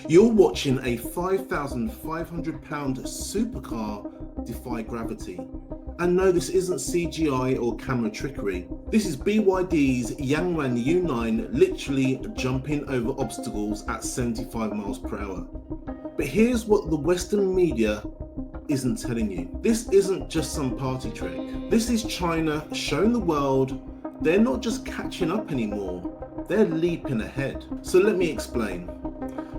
You're watching a 5,500-pound supercar defy gravity. And no, this isn't CGI or camera trickery. This is BYD's Yangwang U9 literally jumping over obstacles at 75 miles per hour. But here's what the Western media isn't telling you. This isn't just some party trick. This is China showing the world they're not just catching up anymore, they're leaping ahead. So let me explain.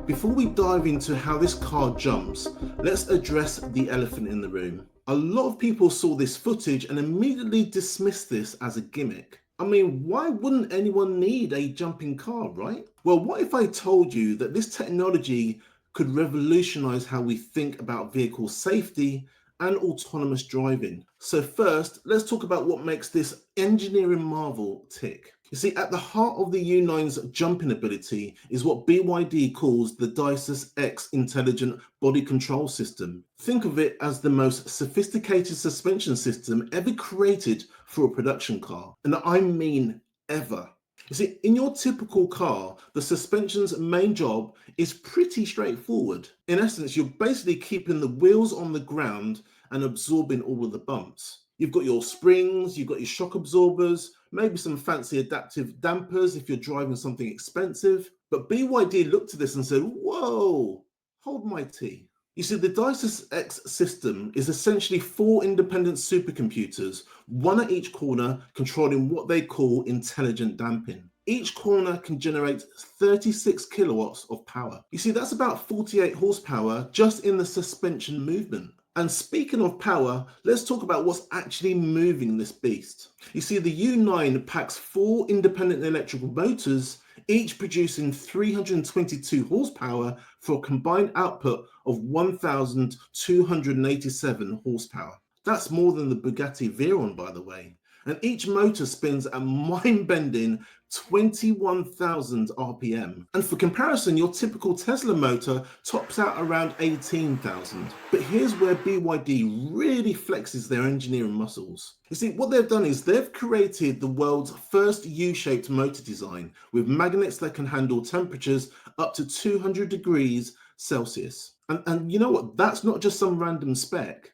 Before we dive into how this car jumps, let's address the elephant in the room. A lot of people saw this footage and immediately dismissed this as a gimmick. I mean, why wouldn't anyone need a jumping car, right? Well, what if I told you that this technology could revolutionize how we think about vehicle safety and autonomous driving? So first, let's talk about what makes this engineering marvel tick. You see, at the heart of the U9's jumping ability is what BYD calls the DiSus-X intelligent body control system. Think of it as the most sophisticated suspension system ever created for a production car. And I mean ever. You see, in your typical car, the suspension's main job is pretty straightforward. In essence, you're basically keeping the wheels on the ground and absorbing all of the bumps. You've got your springs, you've got your shock absorbers, maybe some fancy adaptive dampers if you're driving something expensive. But BYD looked at this and said, whoa, hold my tea. You see, the DiSus-X system is essentially 4 independent supercomputers, one at each corner, controlling what they call intelligent damping. Each corner can generate 36 kilowatts of power. You see, that's about 48 horsepower just in the suspension movement. And speaking of power, let's talk about what's actually moving this beast. You see, the U9 packs 4 independent electrical motors, each producing 322 horsepower for a combined output of 1,287 horsepower. That's more than the Bugatti Veyron, by the way. And each motor spins at mind-bending 21,000 RPM. And for comparison, your typical Tesla motor tops out around 18,000. But here's where BYD really flexes their engineering muscles. You see, what they've done is they've created the world's first U-shaped motor design with magnets that can handle temperatures up to 200 degrees Celsius. And you know what? That's not just some random spec.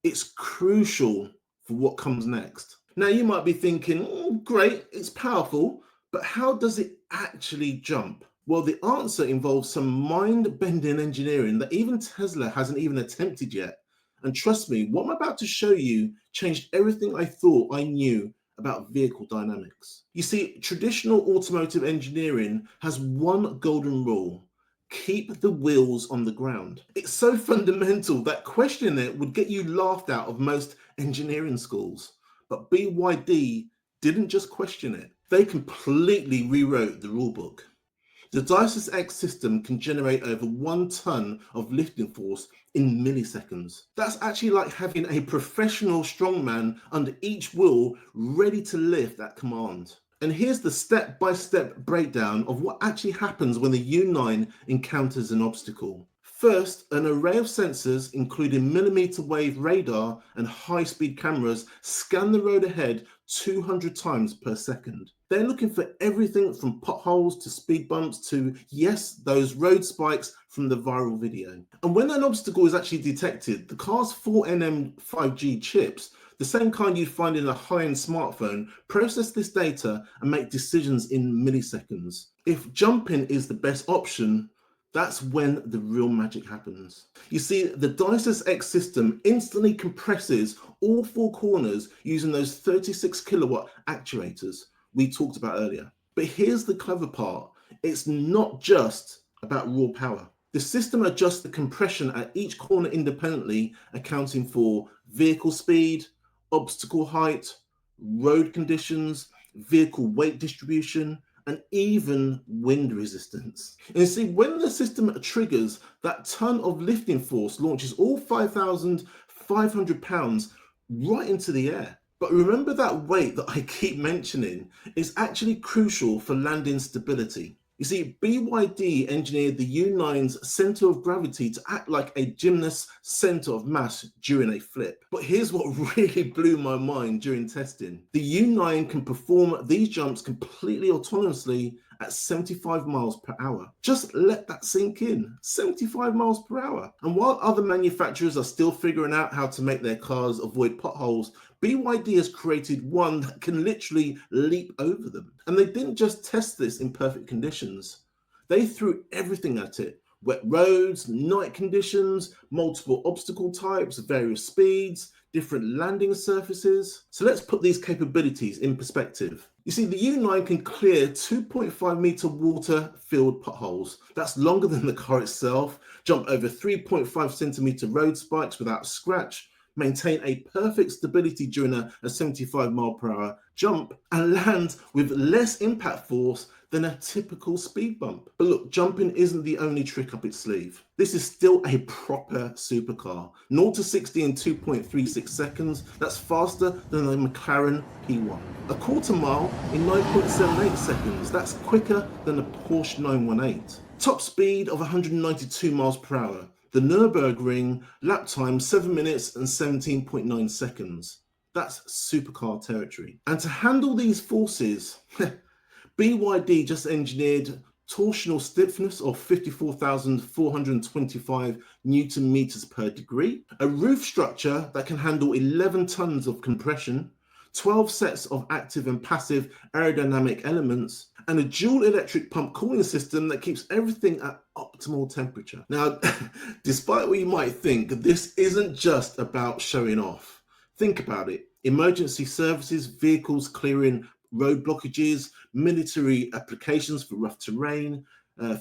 It's crucial for what comes next. Now you might be thinking, oh, great, it's powerful, but how does it actually jump? Well, the answer involves some mind-bending engineering that even Tesla hasn't even attempted yet. And trust me, what I'm about to show you changed everything I thought I knew about vehicle dynamics. You see, traditional automotive engineering has one golden rule: keep the wheels on the ground. It's so fundamental that questioning it would get you laughed out of most engineering schools. But BYD didn't just question it, they completely rewrote the rulebook. The DiSus-X system can generate over 1 ton of lifting force in milliseconds. That's actually like having a professional strongman under each wheel ready to lift at command. And here's the step-by-step breakdown of what actually happens when the U9 encounters an obstacle. First, an array of sensors, including millimeter wave radar and high-speed cameras, scan the road ahead 200 times per second. They're looking for everything from potholes to speed bumps to, yes, those road spikes from the viral video. And when an obstacle is actually detected, the car's 4nm 5G chips, the same kind you'd find in a high-end smartphone, process this data and make decisions in milliseconds. If jumping is the best option, that's when the real magic happens. You see, the DiSus-X system instantly compresses all 4 corners using those 36 kilowatt actuators we talked about earlier. But here's the clever part. It's not just about raw power. The system adjusts the compression at each corner independently, accounting for vehicle speed, obstacle height, road conditions, vehicle weight distribution, and even wind resistance. And you see, when the system triggers, that ton of lifting force launches all 5,500 pounds right into the air. But remember, that weight that I keep mentioning is actually crucial for landing stability. You see, BYD engineered the U9's center of gravity to act like a gymnast's center of mass during a flip. But here's what really blew my mind during testing. The U9 can perform these jumps completely autonomously at 75 miles per hour. Just let that sink in, 75 miles per hour. And while other manufacturers are still figuring out how to make their cars avoid potholes, BYD has created one that can literally leap over them. And they didn't just test this in perfect conditions. They threw everything at it. Wet roads, night conditions, multiple obstacle types, various speeds, different landing surfaces. So let's put these capabilities in perspective. You see, the U9 can clear 2.5 meter water-filled potholes. That's longer than the car itself, jump over 3.5 centimeter road spikes without scratch, maintain a perfect stability during a 75 mile per hour jump, and land with less impact force than a typical speed bump. But look, jumping isn't the only trick up its sleeve. This is still a proper supercar. 0 to 60 in 2.36 seconds. That's faster than the McLaren P1. A quarter mile in 9.78 seconds. That's quicker than the Porsche 918. Top speed of 192 miles per hour. The Nürburgring lap time 7 minutes and 17.9 seconds. That's supercar territory. And to handle these forces, BYD just engineered torsional stiffness of 54,425 Newton meters per degree, a roof structure that can handle 11 tons of compression, 12 sets of active and passive aerodynamic elements, and a dual electric pump cooling system that keeps everything at optimal temperature. Now, despite what you might think, this isn't just about showing off. Think about it. Emergency services, vehicles clearing road blockages, military applications for rough terrain,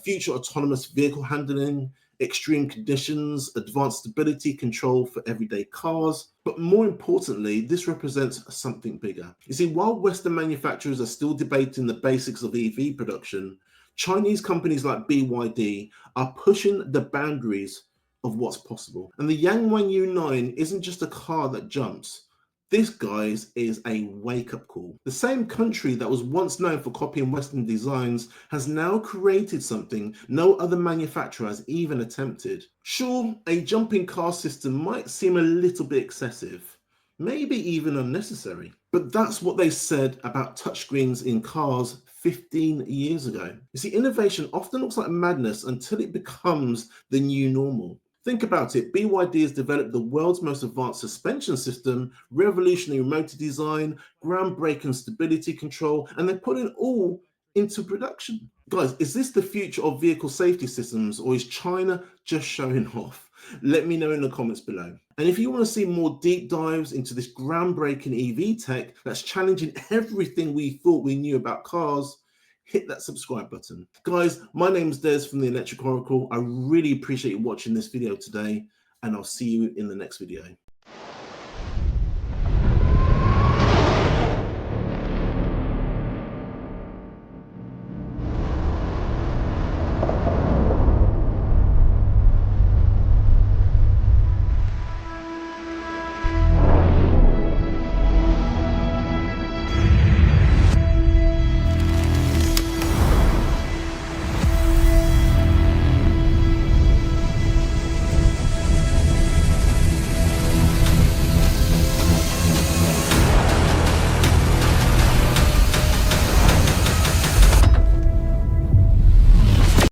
future autonomous vehicle handling, extreme conditions, advanced stability control for everyday cars. But more importantly, this represents something bigger. You see, while Western manufacturers are still debating the basics of EV production, Chinese companies like BYD are pushing the boundaries of what's possible. And the Yangwang U9 isn't just a car that jumps. This, guys, is a wake-up call. The same country that was once known for copying Western designs has now created something no other manufacturer has even attempted. Sure, a jumping car system might seem a little bit excessive, maybe even unnecessary, but that's what they said about touchscreens in cars 15 years ago. You see, innovation often looks like madness until it becomes the new normal. Think about it, BYD has developed the world's most advanced suspension system, revolutionary motor design, groundbreaking stability control, and they're putting it all into production. Guys, is this the future of vehicle safety systems, or is China just showing off? Let me know in the comments below. And if you want to see more deep dives into this groundbreaking EV tech that's challenging everything we thought we knew about cars, hit that subscribe button. Guys, my name is Des from the Electric Oracle. I really appreciate you watching this video today, and I'll see you in the next video.